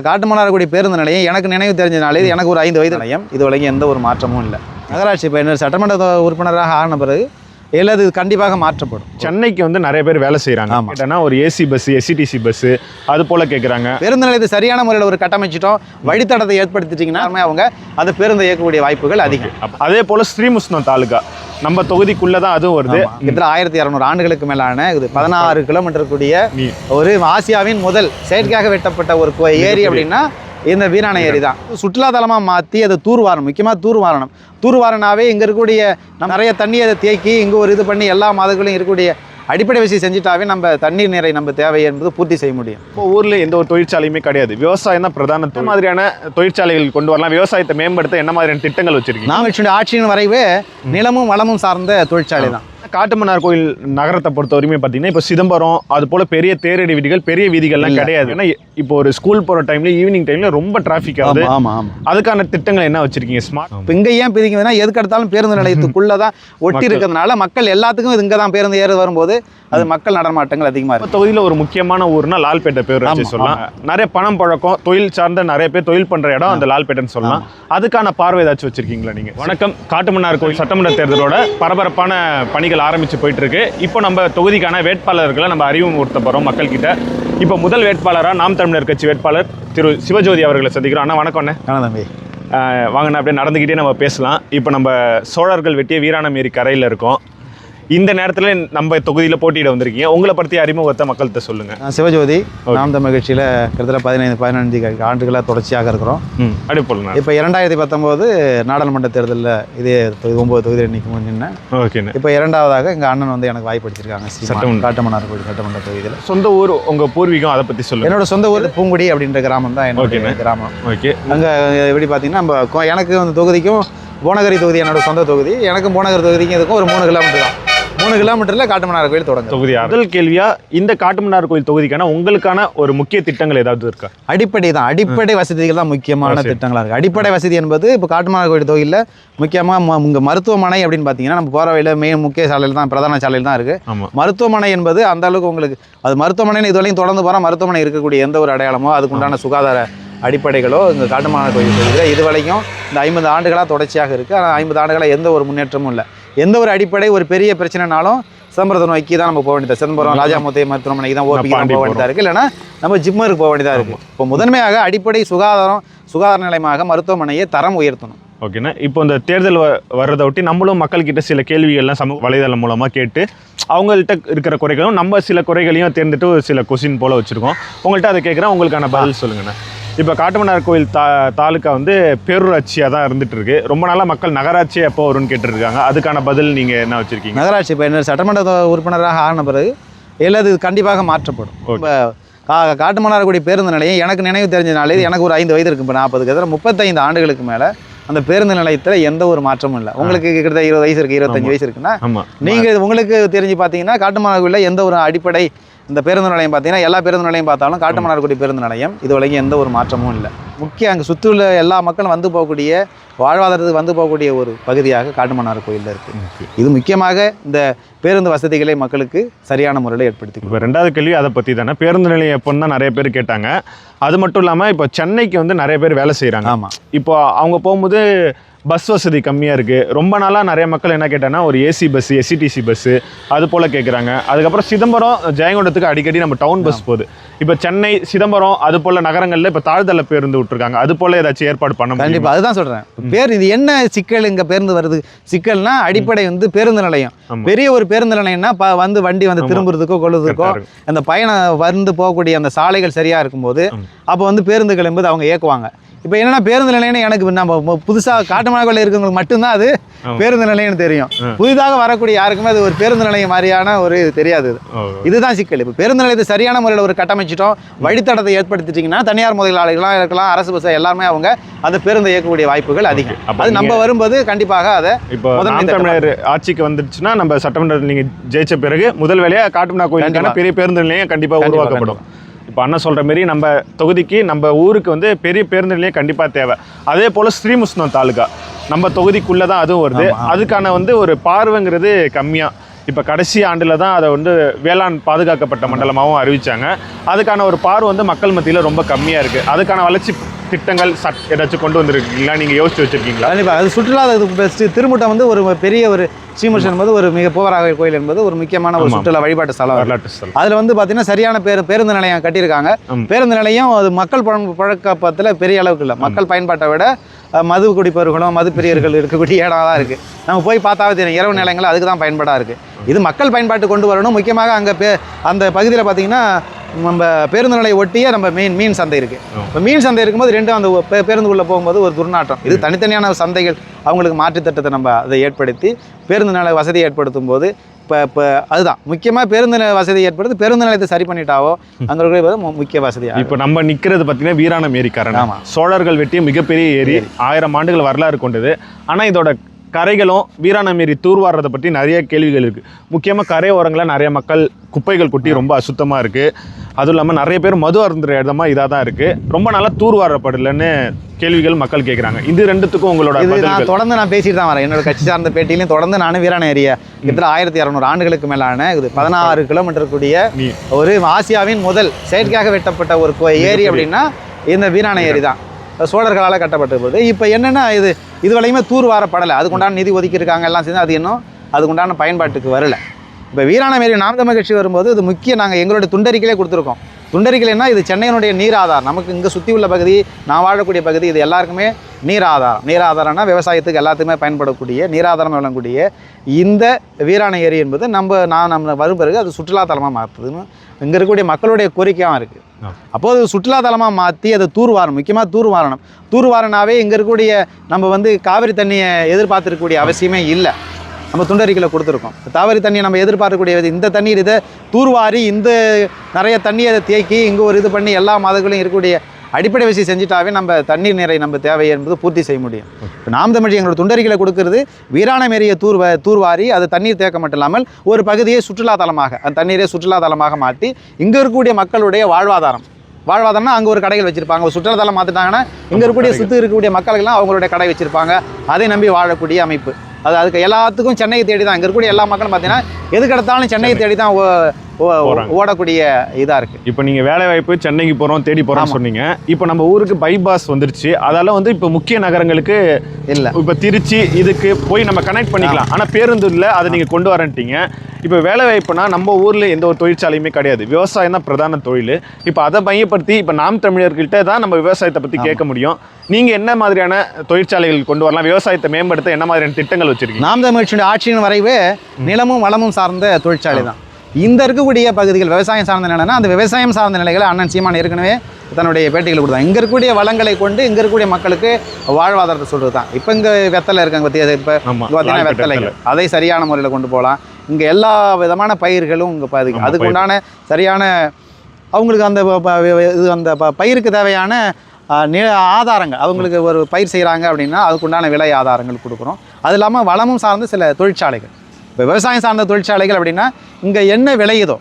காட்டுமன்னார்குடி பேருந்து நிலையம் எனக்கு நினைவு தெரிஞ்சனாலே இது எனக்கு ஒரு 5 வயது நிலையம். இது வரைக்கும் எந்த ஒரு மாற்றமும் இல்லை. நகராட்சி பயனர் சட்டமன்ற உறுப்பினராக ஆன பிறகு இது கண்டிப்பாக மாற்றப்படும். சென்னைக்கு வந்து நிறைய பேர் வேலை செய்கிறாங்க. கேட்டனா ஒரு ஏசி பஸ், எஸ்சிடிசி பஸ் அது போல கேட்குறாங்க. பேருந்து நிலையத்தை சரியான முறையில் ஒரு கட்டமைச்சிட்டோம், வழித்தடத்தை ஏற்படுத்திட்டிங்கன்னா அவங்க அந்த பேருந்தை இயக்கக்கூடிய வாய்ப்புகள் அதிகம். அதே போல் ஸ்ரீமுஷ்ணம் தாலுகா நம்ம தொகுதிக்குள்ளே தான் அதுவும் வருது. கிட்டத்தட்ட 1200 ஆண்டுகளுக்கு மேலான இது 16 கிலோமீட்டர் கூடிய ஒரு ஆசியாவின் முதல் செயற்கையாக வெட்டப்பட்ட ஒரு ஏரி அப்படின்னா இந்த வீராணை ஏரி தான். சுற்றுலாத்தலமாக மாற்றி அதை தூர்வாரணும், முக்கியமாக தூர்வாரனாவே இங்கே இருக்கக்கூடிய நிறைய தண்ணியை அதை தேக்கி இங்கே ஒரு இது பண்ணி எல்லா மாதங்களையும் இருக்கக்கூடிய அடிப்படை விஷயம் செஞ்சுட்டாவே நம்ம தண்ணீர் நீரை நம்ம தேவை என்பது பூர்த்தி செய்ய முடியும். இப்போ ஊரில் எந்த ஒரு தொழிற்சாலையுமே கிடையாது, விவசாயம் தான் பிரதான மாதிரியான தொழிற்சாலைகள் கொண்டு வரலாம். விவசாயத்தை மேம்படுத்த என்ன மாதிரியான திட்டங்கள் வச்சிருக்கீங்க? நாம் ஆட்சியின் வரைவே நிலமும் வளமும் சார்ந்த தொழிற்சாலை தான். காட்டுமன்னார்கோயில் நகரத்தை பொறுத்த வரைக்குமே பார்த்தீங்கன்னா இப்போ சிதம்பரம் அது போல் பெரிய தேரடி வீதிகள், பெரிய வீதிகள்லாம் கிடையாது. ஏன்னா இப்போ ஒரு ஸ்கூல் போகிற டைம்ல ஈவினிங் டைம்ல ரொம்ப டிராஃபிக் ஆகுது. அதுக்கான திட்டங்கள் என்ன வச்சிருக்கீங்க? ஸ்மார்ட் இப்போ இங்கே ஏன் பிரிக்குதுன்னா எதுக்கு எடுத்தாலும் பேருந்து நிலையத்துக்குள்ளே தான் ஒட்டி இருக்கிறதுனால மக்கள் எல்லாத்துக்கும் இங்கே தான் பேருந்து ஏற வரும்போது அது மக்கள் நடமாட்டங்கள் அதிகமாக இருக்கும். தொகுதியில் ஒரு முக்கியமான ஊர்னா லால்பேட்டை பேர் சொல்லலாம். நிறைய பணம் பழக்கம் தொழில் சார்ந்த நிறைய பேர் தொழில் பண்ணுற இடம் அந்த லால்பேட்டைன்னு சொல்லலாம். அதுக்கான பார்வை ஏதாச்சும் வச்சிருக்கீங்களா நீங்கள்? வணக்கம். காட்டுமன்னார்கோயில் சட்டமன்ற தேர்தலோட பரபரப்பான பணிகள் ஆரம்பிச்சு போயிட்டு இருக்கு. இப்போ நம்ம தொகுதிக்கான வேட்பாளர்களை நம்ம அறிமுகப்படுத்த போகிறோம் மக்கள் கிட்ட. இப்போ முதல் வேட்பாளராக நாம் தமிழர் கட்சி வேட்பாளர் திரு சிவஜோதி அவர்களை சந்திக்கிறோம். அண்ணா வணக்கம். அண்ணே தம்பி வாங்கண்ணா, அப்படியே நடந்துக்கிட்டே நம்ம பேசலாம். இப்போ நம்ம சோழர்கள் வெட்டிய வீராணம் ஏரி கரையில் இருக்கோம். இந்த நேரத்தில் நம்ம தொகுதியில் போட்டியிட வந்திருக்கீங்க. உங்களை பற்றி அறிமுகத்தை மக்கள்கிட்ட சொல்லுங்கள். சிவஜோதி நாம் தமிழ் கட்சியில் கிட்டத்தட்ட 15 ஆண்டுகளாக தொடர்ச்சியாக இருக்கிறோம். அப்படி போடலாம். இப்போ 2019 நாடாளுமன்ற தேர்தலில் இதே 9 தொகுதியில் நிற்கும் நின்று. ஓகேண்ணா. இப்போ 2வதாக எங்கள் அண்ணன் வந்து எனக்கு வாய்ப்பளிச்சிருக்காங்க காட்டுமன்னார்கோயில் சட்டமன்ற தொகுதியில். சொந்த ஊர் உங்கள் பூர்வீகம் அதை பற்றி சொல்லுங்கள். என்னோட சொந்த ஊர் பூங்குடி அப்படின்ற கிராமம் தான் என்னோட கிராமம். ஓகே. அங்கே எப்படி பார்த்தீங்கன்னா நம்ம எனக்கு வந்து தொகுதிக்கும் புவனகிரி தொகுதி என்னோட சொந்த தொகுதி. எனக்கும் புவனகிரி தொகுதிக்கும் இதுக்கும் ஒரு 3 கிலோமீட்டர் தான். 3 கிலோமீட்டரில் காட்டுமன்னார்கோயில் தொடங்கும் தொகுதி. முதல் கேள்வியா இந்த காட்டுமன்னார்கோயில் தொகுதிக்கான உங்களுக்கான ஒரு முக்கிய திட்டங்கள் ஏதாவது இருக்கா? அடிப்படை தான், அடிப்படை வசதிகள் தான் முக்கியமான திட்டங்களாக இருக்குது. அடிப்படை வசதி என்பது இப்போ காட்டுமன்னார்கோயில் தொகுதியில் முக்கியமாக இங்கே மருத்துவமனை அப்படின்னு பார்த்தீங்கன்னா நம்ம போகிற வழியில் மெயின் முக்கிய சாலையில் தான், பிரதான சாலையில் தான் இருக்குது. மருத்துவமனை என்பது அந்த அளவுக்கு உங்களுக்கு அது மருத்துவமனைன்னு இதுவரையும் தொடர்ந்து போகிற மருத்துவமனை இருக்கக்கூடிய எந்த ஒரு அடையாளமோ அதுக்குண்டான சுகாதார அடிப்படைகளோ இங்கே காட்டுமன்னார்கோயில் தொகுதியில் இது வரைக்கும் இந்த 50 ஆண்டுகளாக தொடர்ச்சியாக இருக்குது. ஆனால் 50 ஆண்டுகளாக எந்த ஒரு முன்னேற்றமும் இல்லை. எந்த ஒரு அடிப்படை ஒரு பெரிய பிரச்சனைனாலும் சிதம்பரத்தை நோக்கி தான் நம்ம போக வேண்டியது. சிதம்பரம் ராஜாமுத்தை மருத்துவமனைக்கு தான் ஓபிக்கு தான் போக வேண்டியதாக இருக்குது, இல்லைனா நம்ம ஜிம்மருக்கு போக வேண்டியதாக இருக்குது. இப்போ முதன்மையாக அடிப்படை சுகாதார நிலையமாக மருத்துவமனையை தரம் உயர்த்தணும். ஓகேண்ணா. இப்போ இந்த தேர்தல் வர்றதை ஒட்டி நம்மளும் மக்கள்கிட்ட சில கேள்விகள்லாம் சமூக வலைதளம் மூலமாக கேட்டு அவங்கள்ட்ட இருக்கிற குறைகளும் நம்ம சில குறைகளையும் தேர்ந்துட்டு சில கொஸ்டின் போல் வச்சுருக்கோம். உங்கள்கிட்ட அதை கேட்குறேன், உங்களுக்கான பதில் சொல்லுங்கண்ணா. இப்போ காட்டுமன்னார்கோயில் தாலுக்கா வந்து பேரூராட்சியாக தான் இருந்துட்டு இருக்கு. ரொம்ப நாளாக மக்கள் நகராட்சி எப்போ வரும்னு கேட்டுருக்காங்க. அதுக்கான பதில் நீங்கள் என்ன வச்சுருக்கீங்க? நகராட்சி பயனர் சட்டமன்ற உறுப்பினராக ஆன பிறகு இது கண்டிப்பாக மாற்றப்படும். இப்போ காட்டுமன்னார்குடி பேருந்து நிலையம் எனக்கு நினைவு தெரிஞ்சனாலே இது எனக்கு ஒரு 5 வயது இருக்குது. இப்போ 40 கிட்டத்தட்ட 35 ஆண்டுகளுக்கு மேலே அந்த பேருந்து நிலையத்தில் எந்த ஒரு மாற்றமும் இல்லை. உங்களுக்கு கிட்டத்தட்ட 20 வயசு இருக்குது, 25 வயசு இருக்குன்னா நீங்கள் உங்களுக்கு தெரிஞ்சு பார்த்தீங்கன்னா காட்டுமன்னார்கோயிலில் எந்த ஒரு அடிப்படை இந்த பேருந்து நிலையம் பார்த்தீங்கன்னா எல்லா பேருந்து நிலையம் பார்த்தாலும் காட்டுமன்னார்குடி பேருந்து நிலையம் இது வரைக்கும் எந்த ஒரு மாற்றமும் இல்லை. முக்கிய அங்கே சுற்றியுள்ள எல்லா மக்களும் வந்து போகக்கூடிய வாழ்வாதாரத்துக்கு வந்து போகக்கூடிய ஒரு பகுதியாக காட்டுமன்னார்கோயிலில் இருக்குது. இது முக்கியமாக இந்த பேருந்து வசதிகளை மக்களுக்கு சரியான முறையில் ஏற்படுத்தி. இப்போ 2வது கேள்வி அதை பற்றி தானே. பேருந்து நிலையம் எப்போன்னு தான் நிறைய பேர் கேட்டாங்க. அது மட்டும் இல்லாமல் இப்போ சென்னைக்கு வந்து நிறைய பேர் வேலை செய்கிறாங்க. ஆமாம். இப்போ அவங்க போகும்போது பஸ் வசதி கம்மியாக இருக்குது. ரொம்ப நாளாக நிறைய மக்கள் என்ன கேட்டாங்கன்னா ஒரு ஏசி பஸ்ஸு, எஸ்சிடிசி பஸ்ஸு அது போல் கேட்குறாங்க. அதுக்கப்புறம் சிதம்பரம் ஜெயங்கொண்டத்துக்கு அடிக்கடி நம்ம டவுன் பஸ் போகுது. இப்போ சென்னை சிதம்பரம் அது போல் நகரங்களில் இப்போ தாழ்தள பேருந்து விட்டுருக்காங்க. அது போல் ஏதாச்சும் ஏற்பாடு பண்ண முடியும்? கண்டிப்பாக அதுதான் சொல்கிறேன். இது என்ன சிக்கல் இங்கே பேருந்து வருது சிக்கல்னா அடிப்படை வந்து பேருந்து நிலையம். பெரிய ஒரு பேருந்து நிலையம்னா வந்து வண்டி வந்து திரும்புறதுக்கோ கொள்ளுறதுக்கோ அந்த பயணம் வந்து போகக்கூடிய அந்த சாலைகள் சரியாக இருக்கும்போது அப்போ வந்து பேருந்துகள் என்பது அவங்க இயக்குவாங்க. இப்போ என்னன்னா பேருந்து நிலையம்னு எனக்கு நம்ம புதுசாக காட்டுமன்னார்கோயிலில் இருக்கிறவங்களுக்கு மட்டும்தான் அது பேருந்து நிலையம்னு தெரியும். புதிதாக வரக்கூடிய யாருக்குமே அது ஒரு பேருந்து நிலையம் மாதிரியான ஒரு தெரியாது. இதுதான் சிக்கல். இப்போ பேருந்து நிலையத்தை சரியான முறையில் ஒரு கட்டமைச்சிட்டோம், வழித்தடத்தை ஏற்படுத்திட்டிங்கன்னா தனியார் முதலாளிகளாக இருக்கலாம், அரசு பஸ் எல்லாருமே அவங்க அந்த பேருந்தை இயக்கக்கூடிய வாய்ப்புகள் அதிகம். அது நம்ம வரும்போது கண்டிப்பாக அதை இப்போ தமிழர் ஆட்சிக்கு வந்துருச்சுன்னா நம்ம சட்டமன்றத்தில் நீங்கள் ஜெயிச்ச பிறகு முதல் வேலையாக காட்டுமன்னார்கோயிலுக்கான பெரிய பேருந்து நிலையம் கண்டிப்பாக உருவாக்கப்படும். இப்போ அண்ணன் சொல்கிற மாரி நம்ம தொகுதிக்கு நம்ம ஊருக்கு வந்து பெரிய பேருந்து நிலையம் கண்டிப்பாக தேவை. அதே போல் ஸ்ரீமுஷ்ணம் தாலுகா நம்ம தொகுதிக்குள்ளே தான் அதுவும் வருது. அதுக்கான வந்து ஒரு பார்வைங்கிறது கம்மியாக. இப்போ கடைசி ஆண்டில் தான் அதை வந்து வேளாண் பாதுகாக்கப்பட்ட மண்டலமாகவும் அறிவிச்சாங்க. அதுக்கான ஒரு பார்வை வந்து மக்கள் மத்தியில் ரொம்ப கம்மியாக இருக்குது. அதுக்கான வளர்ச்சி திட்டங்கள் ஏதாச்சும் கொண்டு வந்திருக்கீங்களா, நீங்கள் யோசிச்சு வச்சிருக்கீங்களா? கண்டிப்பாக அது சுற்றுலா பெஸ்ட்டு. திருமுட்டம் வந்து ஒரு பெரிய ஒரு ஸ்ரீமுருகன் என்பது ஒரு மிக போவராக கோயில் என்பது ஒரு முக்கியமான ஒரு சுற்றுலா வழிபாட்டு ஸ்தலம், வரலாற்று ஸ்தலம். அதில் வந்து பார்த்தீங்கன்னா சரியான பேருந்து நிலையம் கட்டியிருக்காங்க. பேருந்து நிலையம் அது மக்கள் பழக்கத்தில் பெரிய அளவுக்கு இல்லை. மக்கள் பயன்பாட்டை விட மது குடிப்பவர்களும் மது பிரியர்கள் இருக்கக்கூடிய இடம் தான் இருக்குது. நம்ம போய் பார்த்தாவே தெரியும், இரவு நிலையங்கள் அதுக்கு தான் பயன்பாடாக இருக்குது. இது மக்கள் பயன்பாட்டு கொண்டு வரணும். முக்கியமாக அங்கே அந்த பகுதியில் பார்த்தீங்கன்னா நம்ம பேருந்து நிலையை ஒட்டியே நம்ம மீன் சந்தை இருக்குது. இப்போ மீன் சந்தை இருக்கும்போது ரெண்டும் அந்த பேருந்துக்குள்ளே போகும்போது ஒரு துர்நாற்றம். இது தனித்தனியான சந்தைகள் அவங்களுக்கு மாற்றுத் திட்டத்தை நம்ம அதை ஏற்படுத்தி பேருந்து நிலைய வசதியை ஏற்படுத்தும் போது இப்போ அதுதான் முக்கியமாக பேருந்து வசதி ஏற்படுத்தி பேருந்து நிலையத்தை சரி பண்ணிட்டாவோ அங்கே இருக்கிற முக்கிய வசதியாக. இப்போ நம்ம நிற்கிறது பார்த்தீங்கன்னா வீராணம் ஏரிக்காரன். ஆமாம், சோழர்கள் வெட்டிய மிகப்பெரிய ஏரி, 1000 ஆண்டுகள் வரலாறு கொண்டது. ஆனால் இதோட கரைகளும் வீராணம் ஏரி தூர்வாடுறதை பற்றி நிறைய கேள்விகள் இருக்குது. முக்கியமாக கரை ஓரங்களில் நிறைய மக்கள் குப்பைகள் கொட்டி ரொம்ப அசுத்தமாக இருக்குது. அதுவும் இல்லாமல் நிறைய பேர் மது அருந்துற இடமா இதாக தான் இருக்குது. ரொம்ப நாளாக தூர்வாரப்படலைன்னு கேள்விகள் மக்கள் கேட்குறாங்க. இது ரெண்டுத்துக்கும் உங்களோட நான் தொடர்ந்து நான் பேசிட்டு தான் வரேன். என்னோட கட்சி சார்ந்த பேட்டியிலையும் தொடர்ந்து நான் வீராணம் ஏரியா கிட்டத்தட்ட 1600 ஆண்டுகளுக்கு மேலான இது 16 கிலோமீட்டர் கூடிய ஒரு ஆசியாவின் முதல் செயற்கையாக வெட்டப்பட்ட ஒரு ஏரி அப்படின்னா இந்த வீராணம் ஏரி தான். சோழர்களால் கட்டப்பட்ட போது இப்போ என்னென்னா இது வரையுமே தூர்வாரப்படலை. அதுக்குண்டான நிதி ஒதுக்கியிருக்காங்க, எல்லாம் சேர்ந்து அது இன்னும் அதுக்குண்டான பயன்பாட்டுக்கு வரல. இப்போ வீராணம் ஏரி நாம் தமிழ் கட்சி வரும்போது இது முக்கிய நாங்கள் எங்களுடைய துண்டறிக்கையிலே கொடுத்துருக்கோம். துண்டறிக்கையில்னா இது சென்னையினுடைய நீர் ஆதாரம். நமக்கு இங்கே சுற்றி உள்ள பகுதி, நான் வாழக்கூடிய பகுதி, இது எல்லாருக்குமே நீர் ஆதாரம். நீர் ஆதாரம்னா விவசாயத்துக்கு எல்லாத்துக்குமே பயன்படக்கூடிய நீராதாரம் விளங்கக்கூடிய இந்த வீராணம் ஏரி என்பது நம்ம வரும் பிறகு அது சுற்றுலாத்தலமாக மாற்றுதுன்னு இங்கே இருக்கக்கூடிய மக்களுடைய கோரிக்கையாக இருக்குது. அப்போது சுற்றுலாத்தலமாக மாற்றி அதை தூர்வாரணும். முக்கியமாக தூர்வாரனாவே இங்கே இருக்கக்கூடிய நம்ம வந்து காவிரி தண்ணியை எதிர்பார்த்துருக்கக்கூடிய அவசியமே இல்லை. நம்ம துண்டறிக்கையில் கொடுத்துருக்கோம். காவிரி தண்ணியை நம்ம எதிர்பார்க்கக்கூடிய இந்த தண்ணீர் இதை தூர்வாரி இந்த நிறைய தண்ணியை அதை தேக்கி இங்கே ஒரு இது பண்ணி எல்லா மதங்களையும் இருக்கக்கூடிய அடிப்படை வசதி செஞ்சுட்டாவே நம்ம தண்ணீர் நிறை நம்ம தேவை என்பது பூர்த்தி செய்ய முடியும். இப்போ நாம் தமிழ் எங்களோட துண்டறிக்கையில் கொடுக்கறது வீராணம் ஏரியை தூர்வாரி அது தண்ணீர் தேக்க மட்டும் இல்லாமல் ஒரு பகுதியை சுற்றுலாத்தலமாக அந்த தண்ணீரை சுற்றுலாத்தலமாக மாற்றி இங்கே இருக்கக்கூடிய மக்களுடைய வாழ்வாதாரம்னா அங்கே ஒரு கடைகள் வச்சுருப்பாங்க. ஒரு சுற்றுலாத்தலம் மாற்றிட்டாங்கன்னா இங்கே இருக்கக்கூடிய சுற்றி இருக்கக்கூடிய மக்களுக்கெல்லாம் அவங்களுடைய கடை வச்சுருப்பாங்க. அதை நம்பி வாழக்கூடிய அமைப்பு. அதுக்கு எல்லாத்துக்கும் சென்னையை தேடி தான் இங்கே இருக்கக்கூடிய எல்லா மக்களும் பார்த்தீங்கன்னா எதுக்கு எடுத்தாலும் சென்னையை தேடி தான் ஓடக்கூடிய இதாக இருக்குது. இப்போ நீங்கள் வேலை வாய்ப்பு சென்னைக்கு போகிறோம் தேடி போகிறோம்னு சொன்னீங்க. இப்போ நம்ம ஊருக்கு பைபாஸ் வந்துருச்சு. அதால் வந்து இப்போ முக்கிய நகரங்களுக்கு இல்லை, இப்போ திருச்சி இதுக்கு போய் நம்ம கனெக்ட் பண்ணிக்கலாம். ஆனால் பேருந்து இல்லை, அதை நீங்கள் கொண்டு வரன்ட்டீங்க. இப்போ வேலை வாய்ப்புனா நம்ம ஊரில் எந்த ஒரு தொழிற்சாலையுமே கிடையாது. விவசாயம் தான் பிரதான தொழில். இப்போ அதை மையப்படுத்தி இப்போ நாம் தமிழர்கிட்ட தான் நம்ம விவசாயத்தை பற்றி கேட்க முடியும். நீங்கள் என்ன மாதிரியான தொழிற்சாலைகள் கொண்டு வரலாம், விவசாயத்தை மேம்படுத்த என்ன மாதிரியான திட்டங்கள் வச்சுருக்கீங்க? நாம் தமிழ் ஆட்சியின் வரைவே நிலமும் வளமும் சார்ந்த தொழிற்சாலை தான். இந்த இருக்கக்கூடிய பகுதிகள் விவசாயம் சார்ந்த நிலைனா அந்த விவசாயம் சார்ந்த நிலைகளை அண்ணன் சீமான் ஏற்கனவே தன்னுடைய பேட்டிகள் கொடுத்தாங்க. இங்கே இருக்கக்கூடிய வளங்களை கொண்டு இங்கே இருக்கக்கூடிய மக்களுக்கு வாழ்வாதாரத்தை சொல்கிறது தான். இப்போ இங்கே வெத்தலை இருக்காங்க பற்றியா, இப்போ பார்த்தீங்கன்னா வெத்தலைகள் அதை சரியான முறையில் கொண்டு போகலாம். இங்கே எல்லா விதமான பயிர்களும் இங்கே பாதிக்கும். அதுக்கு உண்டான சரியான அவங்களுக்கு அந்த பயிருக்கு தேவையான ஆதாரங்கள் அவங்களுக்கு ஒரு பயிர் செய்கிறாங்க அப்படின்னா அதுக்குண்டான விலை ஆதாரங்கள் கொடுக்குறோம். அது இல்லாமல் வளமும் சார்ந்த சில தொழிற்சாலைகள், இப்போ விவசாயம் சார்ந்த தொழிற்சாலைகள் அப்படின்னா இங்கே என்ன விளையுதோ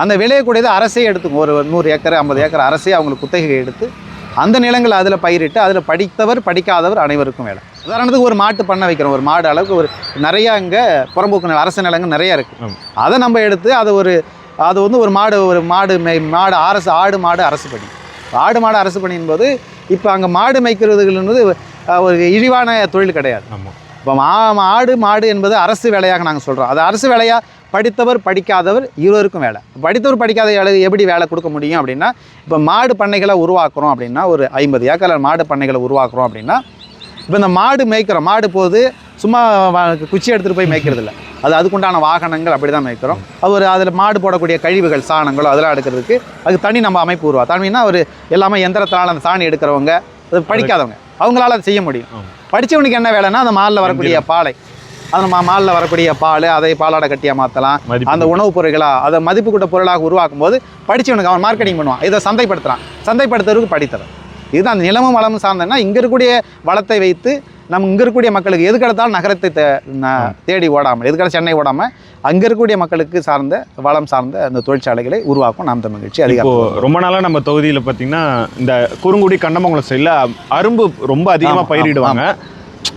அந்த விளையக்கூடியது அரசே எடுத்துக்கும். ஒரு 100 ஏக்கர் 50 ஏக்கர் அரசே அவங்களுக்கு குத்தகை எடுத்து அந்த நிலங்களை அதில் பயிரிட்டு அதில் படித்தவர் படிக்காதவர் அனைவருக்கும் வேலை. உதாரணத்துக்கு ஒரு மாட்டு பண்ணை வைக்கிறோம். ஒரு மாடு அளவுக்கு ஒரு நிறையா இங்கே புறம்போக்கு நிலம் அரசு நிலங்கள் நிறையா இருக்குது. அதை நம்ம எடுத்து அது வந்து ஒரு மாடு ஆடு மாடு அரசு பணி. ஆடு மாடு அரசு பணியின் போது இப்போ அங்கே மாடு மேய்க்கிறதுன்றது ஒரு இழிவான தொழில் கிடையாது. இப்போ ஆடு மாடு என்பது அரசு வேலையாக நாங்கள் சொல்கிறோம். அது அரசு வேலையாக படித்தவர் படிக்காதவர் இருவருக்கும் வேலை. படித்தவர் படிக்காத எப்படி வேலை கொடுக்க முடியும் அப்படின்னா, இப்போ மாடு பண்ணைகளை உருவாக்குறோம் அப்படின்னா ஒரு 50 ஏக்கர் மாடு பண்ணைகளை உருவாக்குறோம் அப்படின்னா இப்போ இந்த மாடு மேய்க்கிறோம். மாடு போது சும்மா குச்சி எடுத்துகிட்டு போய் மேய்க்கிறது இல்லை. அதுக்குண்டான வாகனங்கள் அப்படி தான் மேய்க்கிறோம். அதில் மாடு போடக்கூடிய கழிவுகள் சாணங்களோ அதெல்லாம் எடுக்கிறதுக்கு அதுக்கு தனி நம்ம அமைப்பு தனினா ஒரு எல்லாமே எந்திரத்தினால் அந்த சாணி எடுக்கிறவங்க அது படிக்காதவங்க அவங்களால அதை செய்ய முடியும். படித்தவனுக்கு என்ன வேலைன்னா அந்த மாலில் வரக்கூடிய பாலை அந்த மாலில் வரக்கூடிய பால் அதை பாலாடை கட்டியாக மாற்றலாம். அந்த உணவுப் பொருட்களாக அதை மதிப்பு கூட்ட பொருளாக உருவாக்கும் போது படித்தவனுக்கு அவன் மார்க்கெட்டிங் பண்ணுவான். இதை சந்தைப்படுத்துறதுக்கு படித்தவன். இதுதான் அந்த நிலமும் வளமும் சார்ந்தன்னா இங்கே இருக்கக்கூடிய வளத்தை வைத்து நம்ம இங்கே இருக்கக்கூடிய மக்களுக்கு எதுக்கெடுத்தாலும் நகரத்தை தேடி ஓடாமல் எதுக்கெடுத்தாலும் சென்னை ஓடாமல் அங்கே இருக்கக்கூடிய மக்களுக்கு சார்ந்த வளம் சார்ந்த அந்த தொழிற்சாலைகளை உருவாக்கும் நாம் தமிழ் கட்சி. அதிகம் ரொம்ப நாளாக நம்ம தொகுதியில் பார்த்திங்கன்னா இந்த குறுங்குடி கண்டமங்கலம் சைடில் அரும்பு ரொம்ப அதிகமாக பயிரிடுவாங்க.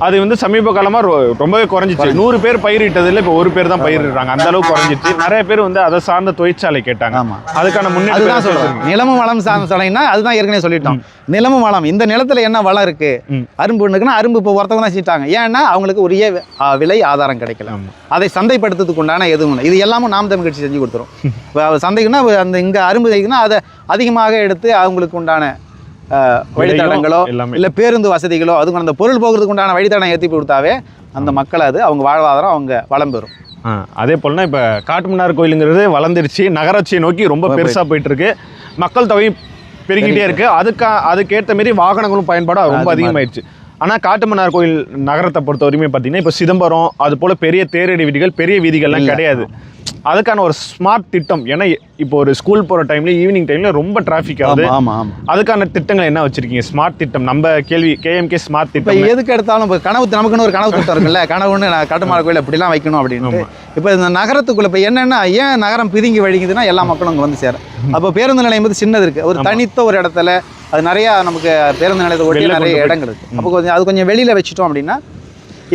அது வந்து சமீப காலமா ரொம்பவே குறைஞ்சிச்சு. 100 பேர் பயிரிட்டதுல இப்போ 1 பேர் தான் பயிரிடுறாங்க. அந்த அளவுக்கு குறைஞ்சிச்சு. நிறைய பேர் வந்து அதை சார்ந்த தொழிற்சாலை கேட்டாங்க. அதுக்கான அதுதான் சொல்றேன். நிலமும் வளம் சார்ந்த சாலைன்னா அதுதான் ஏற்கனவே சொல்லிட்டோம். நிலமும் வளம், இந்த நிலத்துல என்ன வளம் இருக்கு, அரும்பு இருக்குன்னா அரும்பு இப்போ ஒருத்தவங்க தான் செஞ்சிட்டாங்க. ஏன்னா அவங்களுக்கு உரிய விலை ஆதாரம் கிடைக்கல, அதை சந்தைப்படுத்துறதுக்கு உண்டான எதுவும் இல்லை. இது எல்லாமும் நாம் தமிழ் கட்சி செஞ்சு கொடுத்துரும். சந்தைக்குன்னா அந்த இங்க அரும்பு செய்யுதுன்னா அதை அதிகமாக எடுத்து அவங்களுக்கு உண்டான வழித்தடங்களோ இல்லை பேருந்து வசதிகளோ அதுக்கு அந்த பொருள் போகிறதுக்கு உண்டான வழித்தடம் ஏற்றி கொடுத்தாவே அந்த மக்கள் அது அவங்க வாழ்வாதாரம் அவங்க வளம் பெறும். அதே போலனா இப்போ காட்டுமன்னார் கோயிலுங்கிறது வளர்ந்துருச்சு, நகராட்சியை நோக்கி ரொம்ப பெருசாக போயிட்டு இருக்கு, மக்கள் தொகை பெருகிட்டே இருக்கு. அதுக்கேற்ற மாரி வாகனங்களும் பயன்பாடு ரொம்ப அதிகமாயிடுச்சு. ஆனால் காட்டுமன்னார் கோயில் நகரத்தை பொறுத்த வரையுமே பார்த்தீங்கன்னா இப்போ சிதம்பரம் அது போல் பெரிய தேரடி வீதிகள் பெரிய வீதிகள்லாம் கிடையாது. அதுக்கான ஒரு ஸ்மார்ட் திட்டம், ஏன்னா இப்போ ஒரு ஸ்கூல் போகிற டைம்ல ஈவினிங் டைம்ல ரொம்ப டிராஃபிக் ஆகுது. அதுக்கான திட்டங்கள் என்ன வச்சிருக்கீங்க? ஸ்மார்ட் திட்டம் நம்ம கேள்வி KMK ஸ்மார்ட் திட்டம் இப்போ எதுக்கு எடுத்தாலும் இப்போ கனவு நமக்குன்னு ஒரு கனவு திட்டம் இருக்குல்ல, கனவுன்னு நான் காட்டுமன்னார் கோயில் இப்படிலாம் வைக்கணும் அப்படின்ட்டு. இப்போ இந்த நகரத்துக்குள்ள இப்போ என்னென்னா ஏன் நகரம் பிதுங்கி வழிங்குதுன்னா எல்லா மக்களும் அங்கே வந்து சேரும். அப்போ பேருந்து நிலையம் வந்து சின்னது இருக்குது, ஒரு தனித்த ஒரு இடத்துல அது நிறையா நமக்கு பேருந்து நிலையத்தை ஒட்டி நிறைய இடங்கள் இருக்குது. அப்போ கொஞ்சம் வெளியில் வச்சுட்டோம் அப்படின்னா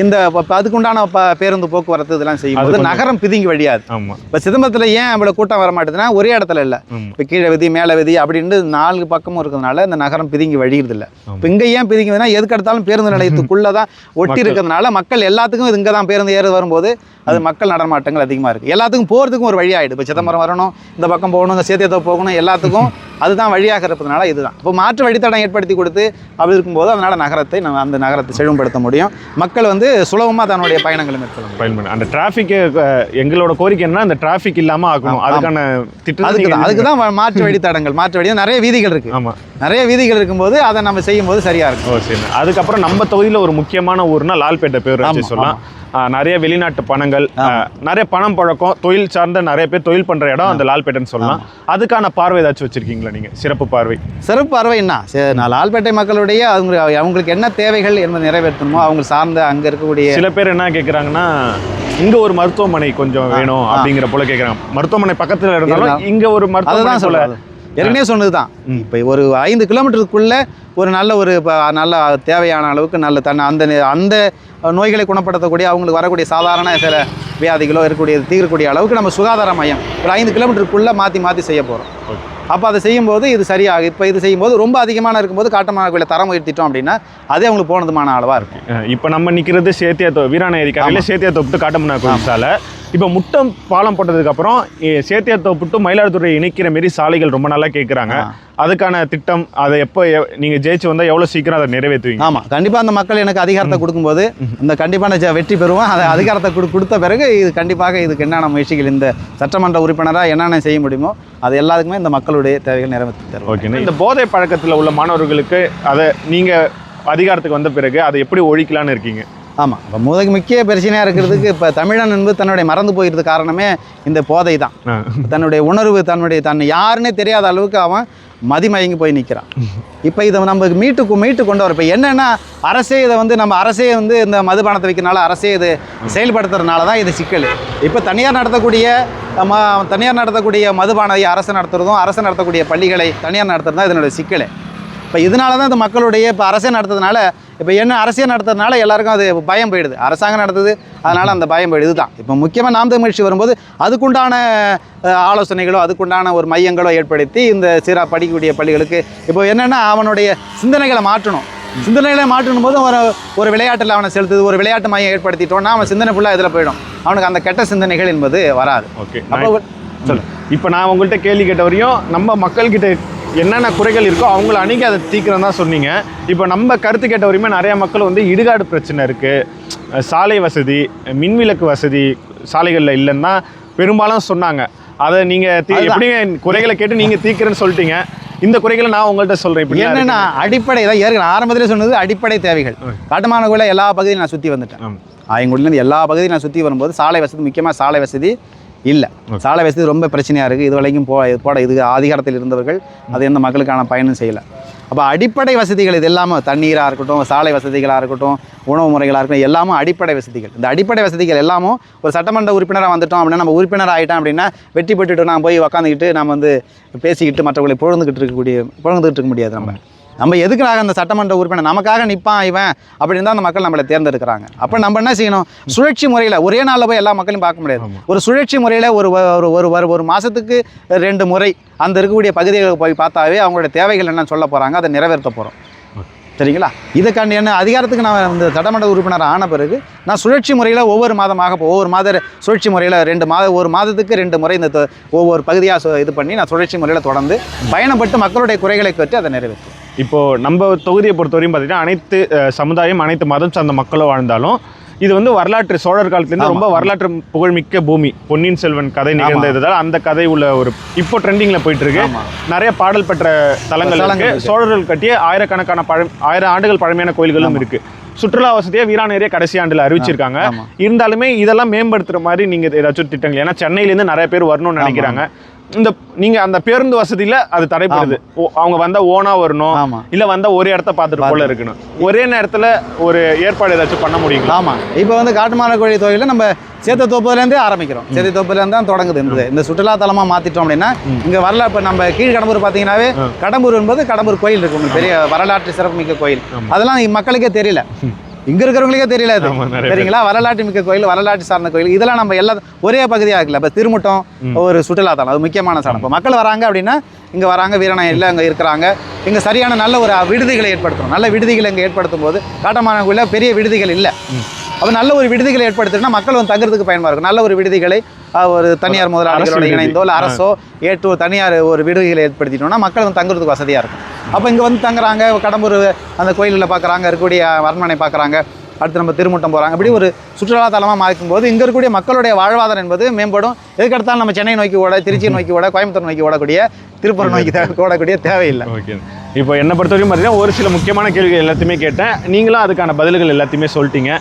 இந்த அதுக்குண்டான பேருந்து போக்குவரத்து இதெல்லாம் செய்யும்போது நகரம் பிதுங்கி வழியாது. இப்போ சிதம்பரத்தில் ஏன் அவ்வளோ கூட்டம் வர மாட்டேதுன்னா ஒரே இடத்துல இல்லை, இப்போ கீழே விதி மேலே விதி அப்படின்னு 4 பக்கமும் இருக்கிறதுனால இந்த நகரம் பிதுங்கி வழிகிறது இல்லை. இப்போ இங்கே ஏன் பிதுங்குதுன்னா எதுக்கு எடுத்தாலும் பேருந்து நிலையத்துக்குள்ளே தான் ஒட்டி இருக்கிறதுனால மக்கள் எல்லாத்துக்கும் இங்கே தான் பேருந்து ஏறு வரும்போது அது மக்கள் நடமாட்டங்கள் அதிகமாக இருக்குது. எல்லாத்துக்கும் போகிறதுக்கும் ஒரு வழி ஆகிடும். இப்போ சிதம்பரம் வரணும், இந்த பக்கம் போகணும், இந்த சேத்தியத்தை போகணும், எல்லாத்துக்கும் அதுதான் வழியாக இருப்பதுனால இதுதான். இப்போ மாற்று வழித்தடம் ஏற்படுத்தி கொடுத்து அப்படி இருக்கும்போது அதனால் நகரத்தை நம்ம அந்த நகரத்தை செழும்படுத்த முடியும். மக்கள் வந்து சுலபமாக தன்னுடைய பயணங்களை மேற்கொள்ளணும். அந்த டிராஃபிக் எங்களோட கோரிக்கை என்ன, அந்த டிராஃபிக் இல்லாமல் ஆகணும். அதுக்கான திட்டம் அதுக்கு தான் மாற்று வழித்தடங்கள், மாற்று வழி நிறைய வீதிகள் இருக்குது. ஆமாம், நிறைய வீதிகள் இருக்கும்போது அதை நம்ம செய்யும்போது சரியாக இருக்கும். சரி. அதுக்கப்புறம் நம்ம தொகுதியில் ஒரு முக்கியமான ஊர்னா லால்பேட்டை பேர் வச்சு சொல்லலாம். நிறைய வெளிநாட்டு பணங்கள், நிறைய பணம் பழக்கம், தொழில் சார்ந்த நிறைய பேர் தொழில் பண்ற இடம் அந்த லால்பேட்டைன்னு சொல்லலாம். அதுக்கான பார்வை ஏதாச்சும் வச்சிருக்கீங்களா நீங்க? சிறப்பு பார்வை என்ன, நான் லால்பேட்டை மக்களுடைய அவங்களுக்கு என்ன தேவைகள் என்பதை நிறைவேற்றணுமோ அவங்க சார்ந்த அங்க இருக்கக்கூடிய சில பேர் என்ன கேட்குறாங்கன்னா இங்க ஒரு மருத்துவமனை கொஞ்சம் வேணும் அப்படிங்கிற போல கேட்குறாங்க. மருத்துவமனை பக்கத்துல இருந்தாலும் இங்க ஒரு மருத்துவமனை சொல்ல ஏற்கனவே சொன்னது தான். இப்போ ஒரு 5 கிலோமீட்டருக்குள்ள ஒரு நல்ல ஒரு நல்ல தேவையான அளவுக்கு நல்ல அந்த நோய்களை குணப்படுத்தக்கூடிய அவங்களுக்கு வரக்கூடிய சாதாரண சில வியாதிகளோ தீர்க்கக்கூடிய அளவுக்கு நம்ம சுகாதார மையம் ஒரு 5 கிலோமீட்டருக்குள்ளே மாற்றி செய்ய போகிறோம். அப்போ அதை செய்யும்போது இது சரியாக இப்போ இது செய்யும்போது ரொம்ப அதிகமான இருக்கும்போது காட்டுமன்னார் கோயிலை தரம் உயர்த்திட்டோம் அப்படின்னா அதே அவங்களுக்கு போனதுமான அளவாக இருக்கும். இப்போ நம்ம நிற்கிறது சேத்தியாத்தோ வீராணேரிக்காக சேத்தியாத்தோப்பு காட்டுமன்னார் கோயில் சாலை. இப்போ முட்டம் பாலம் போட்டதுக்கப்புறம் சேத்தியாத்தோப்பு டு மயிலாடுதுறை இணைக்கிற மாரி சாலைகள் ரொம்ப நல்லா கேட்குறாங்க. அதுக்கான திட்டம் அதை எப்போ நீங்கள் ஜெயிச்சு வந்தால் எவ்வளோ சீக்கிரம் அதை நிறைவேற்றுவீங்க? ஆமாம், கண்டிப்பாக அந்த மக்கள் எனக்கு அதிகாரத்தை கொடுக்கும்போது இந்த கண்டிப்பாக வெற்றி பெறுவோம். அதை அதிகாரத்தை கொடுத்த பிறகு இது கண்டிப்பாக இதுக்கு என்னென்ன முயற்சிகள் இந்த சட்டமன்ற உறுப்பினராக என்னென்ன செய்ய முடியுமோ அது எல்லாத்துக்குமே இந்த மக்களுடைய தேவைகள் நிறைவேற்றி தருவோம். ஓகே. இந்த போதை பழக்கத்தில் உள்ள மாணவர்களுக்கு அதை நீங்கள் அதிகாரத்துக்கு வந்த பிறகு அதை எப்படி ஒழிக்கலான்னு இருக்கீங்க? ஆமாம், இப்போ முக்கிய பிரச்சனையாக இருக்கிறதுக்கு இப்போ தமிழன் என்பது தன்னுடைய மறந்து போகிறது காரணமே இந்த போதை தான். தன்னுடைய உணர்வு தன்னை யாருன்னே தெரியாத அளவுக்கு அவன் மதிமயங்கி போய் நிற்கிறான். இப்போ இதை நம்ம மீட்டு கொண்டு வர இப்போ என்னென்னா அரசே இதை வந்து நம்ம அரசே வந்து இந்த மதுபானத்தை வைக்கிறனால அரசே இது செயல்படுத்துறதுனால தான் இது சிக்கல். இப்போ தனியார் நடத்தக்கூடிய மதுபானத்தை அரசு நடத்துறதும் அரசு நடத்தக்கூடிய பள்ளிகளை தனியார் நடத்துறது தான் இதனுடைய சிக்கல். இப்போ இதனால தான் இந்த மக்களுடைய இப்போ அரசே நடத்துறதுனால இப்போ என்ன அரசியல் நடத்துறதுனால எல்லாருக்கும் அது பயம் போயிடுது. அரசாங்கம் நடத்துது அதனால் அந்த பயம் போயிடுது தான். இப்போ முக்கியமாக நாம் தமிழ் கட்சி வரும்போது அதுக்குண்டான ஆலோசனைகளோ அதுக்குண்டான ஒரு மையங்களோ ஏற்படுத்தி இந்த படிக்கக்கூடிய பள்ளிகளுக்கு இப்போ என்னென்னா அவனுடைய சிந்தனைகளை மாற்றணும். சிந்தனைகளை மாற்றணும் போது ஒரு விளையாட்டில் அவனை செலுத்துது, ஒரு விளையாட்டு மையம் ஏற்படுத்திட்டோன்னா அவன் சிந்தனை ஃபுல்லாக இதில் போயிடும். அவனுக்கு அந்த கெட்ட சிந்தனைகள் என்பது வராது. ஓகே, சொல்லு. இப்போ நான் உங்கள்கிட்ட கேள்வி கேட்ட வரையும் நம்ம மக்கள்கிட்ட என்னென்ன குறைகள் இருக்கோ அவங்கள அணுகி அதை தீர்க்கிறதா சொன்னீங்க. இப்போ நம்ம கருத்து கேட்ட வரையுமே நிறைய மக்கள் வந்து இடுகாடு பிரச்சனை இருக்குது, சாலை வசதி, மின்விளக்கு வசதி சாலைகளில் இல்லைன்னா பெரும்பாலும் சொன்னாங்க. அதை நீங்கள் எப்படி குறைகளை கேட்டு நீங்கள் தீர்க்கிறேன்னு சொல்லிட்டீங்க. இந்த குறைகளை நான் உங்கள்கிட்ட சொல்கிறேன். இப்போ என்னென்னா அடிப்படை தான் ஏற்கனவே ஆரம்பத்திலே சொன்னது அடிப்படை தேவைகள். காட்டுமன்னார் கோயிலில் எல்லா பகுதியும் நான் சுற்றி வந்துட்டேன். ஆயங்குடியிலேருந்து எல்லா பகுதியும் நான் சுற்றி வரும்போது சாலை வசதி, முக்கியமாக சாலை வசதி இல்லை. சாலை வசதி ரொம்ப பிரச்சனையாக இருக்குது. இது வரைக்கும் இது அதிகாரத்தில் இருந்தவர்கள் அது எந்த மக்களுக்கான பயனும் செய்யலை. அப்போ அடிப்படை வசதிகள் இது எல்லாமே தண்ணீராக இருக்கட்டும், சாலை வசதிகளாக இருக்கட்டும், உணவு முறைகளாக இருக்கட்டும், எல்லாமே அடிப்படை வசதிகள். இந்த அடிப்படை வசதிகள் எல்லாமும் ஒரு சட்டமன்ற உறுப்பினராக வந்துட்டோம் அப்படின்னா நம்ம உறுப்பினர் ஆகிட்டோம் அப்படின்னா வெற்றி பெற்றுட்டு நான் போய் உக்காந்துக்கிட்டு நம்ம வந்து பேசிக்கிட்டு மற்றவர்களை பொழுதுகிட்டு இருக்க முடியாது. நம்ம நம்ம எதுக்காக அந்த சட்டமன்ற உறுப்பினர் நமக்காக நிற்பான் இவன் அப்படின்னு தான் அந்த மக்கள் நம்மளை தேர்ந்தெடுக்கிறாங்க. அப்போ நம்ம என்ன செய்யணும், சுழற்சி முறையில் ஒரே நாளில் போய் எல்லா மக்களையும் பார்க்க முடியாது. ஒரு சுழற்சி முறையில் ஒரு மாதத்துக்கு 2 முறை அந்த இருக்கக்கூடிய பகுதிகளுக்கு போய் பார்த்தாவே அவங்களுடைய தேவைகள் என்னன்னு சொல்ல போகிறாங்க, அதை நிறைவேற்ற போகிறோம். சரிங்களா? இதுக்காண்டி என்ன அதிகாரத்துக்கு நான் இந்த சட்டமன்ற உறுப்பினர் ஆன பிறகு நான் சுழற்சி முறையில் ஒவ்வொரு மாத சுழற்சி முறையில் 2 மாதம் ஒரு மாதத்துக்கு 2 முறை இந்த ஒவ்வொரு பகுதியாக இது பண்ணி நான் சுழற்சி முறையில் தொடர்ந்து பயணப்பட்டு மக்களுடைய குறைகளை பற்றி அதை நிறைவேற்றும். இப்போது நம்ம தொகுதியை பொறுத்தவரையும் பார்த்தீங்கன்னா அனைத்து சமுதாயம், அனைத்து மதம் சார்ந்த மக்களும் வாழ்ந்தாலும் இது வந்து வரலாற்று சோழர் காலத்துலேருந்து ரொம்ப வரலாற்று புகழ்மிக்க பூமி. பொன்னியின் செல்வன் கதை நிகழ்ந்ததால் அந்த கதை உள்ள ஒரு இப்போ ட்ரெண்டிங்கில் போயிட்டு இருக்கு. நிறைய பாடல் பெற்ற தலங்கள் இருக்கு. சோழர்கள் கட்டிய ஆயிரக்கணக்கான 1000 ஆண்டுகள் பழமையான கோயில்களும் இருக்கு. சுற்றுலா வசதியை வீராணேரியை கடைசி ஆண்டில் அறிவிச்சிருக்காங்க. இருந்தாலுமே இதெல்லாம் மேம்படுத்துற மாதிரி நீங்க ஏதாச்சும் திட்டங்கள், ஏன்னா சென்னையிலேருந்து நிறைய பேர் வரணும்னு நினைக்கிறாங்க. நீங்க அந்த பேருந்து வசதியில அது தடைப்படுது. அவங்க வந்தா ஓனா வரணும், இல்ல வந்தா ஒரு இடத்த பார்த்துட்டு போல இருக்கணும். ஒரே நேரத்துல ஒரு ஏற்பாடு ஏதாச்சும் பண்ண முடியுங்களா? ஆமா, இப்போ வந்து காட்டுமன்னார்கோவில் கோயில நம்ம சேத்தத்தோப்புலேருந்தே ஆரம்பிக்கிறோம். சேத்தத்தோப்புலேருந்து தான் தொடங்குது. இந்த சுற்றுலா தலமா மாத்திட்டோம் அப்படின்னா இங்க வரல. இப்போ நம்ம கீழ்கடம்பூர் பார்த்தீங்கன்னாவே கடம்பூர் என்பது கடம்பூர் கோயில் இருக்கு, உங்களுக்கு பெரிய வரலாற்று சிறப்புமிக்க கோயில். அதெல்லாம் மக்களுக்கே தெரியல, இங்க இருக்கிறவங்களுக்கே தெரியல அது. சரிங்களா? வரலாற்று மிக்க கோயில், வரலாற்று சார்ந்த கோயில், இதெல்லாம் நம்ம எல்லாம் ஒரே பகுதியாக இருக்குல்ல. இப்போ திருமுட்டம் ஒரு சுற்றுலா தலம், அது முக்கியமான ஸ்தலம். இப்போ மக்கள் வராங்க அப்படின்னா இங்கே வராங்க, வீரநாயகில் அங்கே இருக்கிறாங்க. இங்கே சரியான நல்ல ஒரு விடுதிகளை ஏற்படுத்தணும். நல்ல விடுதிகளை இங்கே ஏற்படுத்தும் போது காட்டுமன்னார்கோவிலில் பெரிய விடுதிகள் இல்லை. அப்போ நல்ல ஒரு விடுதிகளை ஏற்படுத்தினா மக்கள் வந்து தங்குறதுக்கு பயன்பாக இருக்கும். நல்ல ஒரு விடுதிகளை ஒரு தனியார் முதலாளிகளோட இணைந்தோ இல்லை அரசோ ஏற்று தனியார் ஒரு விடுதிகளை ஏற்படுத்திட்டோம்னா மக்கள் வந்து தங்குறதுக்கு வசதியாக இருக்கும். அப்போ இங்கே வந்து தங்குறாங்க, கடம்பூர் அந்த கோயிலில் பார்க்குறாங்க, இருக்கக்கூடிய அரண்மனை பார்க்குறாங்க, அடுத்து நம்ம திருமுட்டம் போகிறாங்க. இப்படி ஒரு சுற்றுலா தலமாக மாறும்போது இங்கே இருக்கக்கூடிய மக்களுடைய வாழ்வாதாரம் என்பது மேம்படும். எதுக்கடுத்தாலும் நம்ம சென்னை நோக்கி ஓட, திருச்சி நோக்கி ஓட, கோயம்புத்தூர் நோக்கி ஓடக்கூடிய, திருப்பூர் நோக்கி ஓடக்கூடிய தேவையில்லை. ஓகே, இப்போ என்னை பொறுத்தவரைக்கும் பார்த்தீங்கன்னா ஒரு சில முக்கியமான கேள்விகள் எல்லாத்தையுமே கேட்டேன். நீங்களும் அதுக்கான பதில்கள் எல்லாத்தையுமே சொல்லிட்டீங்க.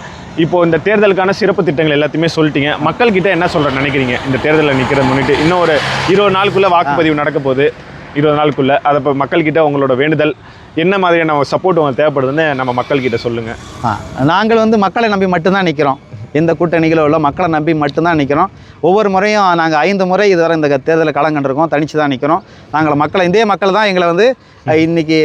இப்போ இந்த தேர்தலுக்கான சிறப்பு திட்டங்கள் எல்லாத்தையுமே சொல்லிட்டீங்க. மக்கள்கிட்ட என்ன சொல்கிறேன் நினைக்கிறீங்க இந்த தேர்தலில் நிற்கிறத முன்னிட்டு? இன்னும் ஒரு 20 நாளுக்குள்ளே வாக்குப்பதிவு நடக்க போகுது. 20 நாளுக்குள்ளே அதை இப்போ மக்கள்கிட்ட உங்களோட வேண்டுதல் என்ன மாதிரியான சப்போர்ட் உங்களுக்கு தேவைப்படுதுன்னு நம்ம மக்கள்கிட்ட சொல்லுங்கள். நாங்கள் வந்து மக்களை நம்பி மட்டும்தான் நிற்கிறோம். எந்த கூட்டணிகளோ உள்ள மக்களை நம்பி மட்டும்தான் நிற்கிறோம். ஒவ்வொரு முறையும் நாங்கள் 5 முறை இதுவரை இந்த தேர்தலில் களம் கண்டிருக்கோம். தனித்து தான் நிற்கிறோம். நாங்கள் மக்களை, இதே மக்கள் தான் எங்களை வந்து இன்றைக்கி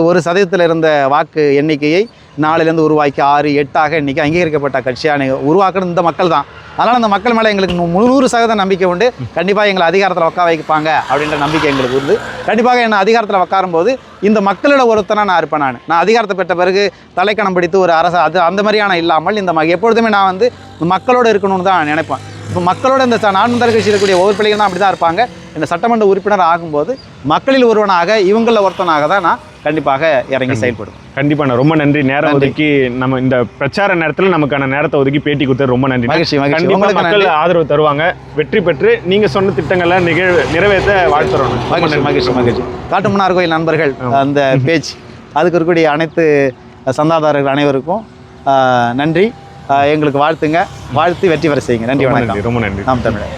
ஒரு சதவீதத்தில் இருந்த வாக்கு எண்ணிக்கையை 4லேருந்து உருவாக்கி 6, 8ஆக இன்றைக்கி அங்கீகரிக்கப்பட்ட கட்சியாக உருவாக்கணும் இந்த மக்கள் தான். அதனால் அந்த மக்கள் மேலே எங்களுக்கு 100% நம்பிக்கை உண்டு. கண்டிப்பாக எங்களை அதிகாரத்தில் உட்கார வைப்பாங்க அப்படின்ற நம்பிக்கை எங்களுக்கு உண்டு. கண்டிப்பாக என்னை அதிகாரத்தில் உட்காரும்போது இந்த மக்களோட ஒருத்தனாக நான் இருப்பேன். நான் அதிகாரத்தை பெற்ற பிறகு தலைக்கணம் பிடித்து ஒரு அரசு அந்த மாதிரியான இல்லாமல் இந்த எப்பொழுதுமே நான் வந்து மக்களோடு இருக்கணும்னு தான் நினைப்பேன். இப்போ மக்களோட இந்த நான்கு கட்சி இருக்கக்கூடிய ஒவ்வொரு பிள்ளைகள் தான் அப்படி தான் இருப்பாங்க. இந்த சட்டமன்ற உறுப்பினர் ஆகும்போது மக்களில் ஒருவனாக, இவங்களில் ஒருத்தனாக தான் நான் கண்டிப்பாக இறங்கி செயல்படும். கண்டிப்பாக நான் ரொம்ப நன்றி. நேரம் ஒதுக்கி நம்ம இந்த பிரச்சார நேரத்தில் நமக்கான நேரத்தை ஒதுக்கி பேட்டி கொடுத்தது ரொம்ப நன்றி. கண்டிப்பாக மக்கள் ஆதரவு தருவாங்க. வெற்றி பெற்று நீங்கள் சொன்ன திட்டங்களை நிறைவேற்ற வாழ்த்துறோம். மகிழ்ச்சி. காட்டுமன்னார்கோவில் நண்பர்கள் அந்த பேச்சு அதுக்கு இருக்கக்கூடிய அனைத்து சந்தாதாரர்கள் அனைவருக்கும் நன்றி. எங்களுக்கு வாழ்த்துங்க. வாழ்த்து வெற்றி பெற செய்யுங்க. நன்றி, வணக்கம். ரொம்ப நன்றி. நாம் தமிழர்.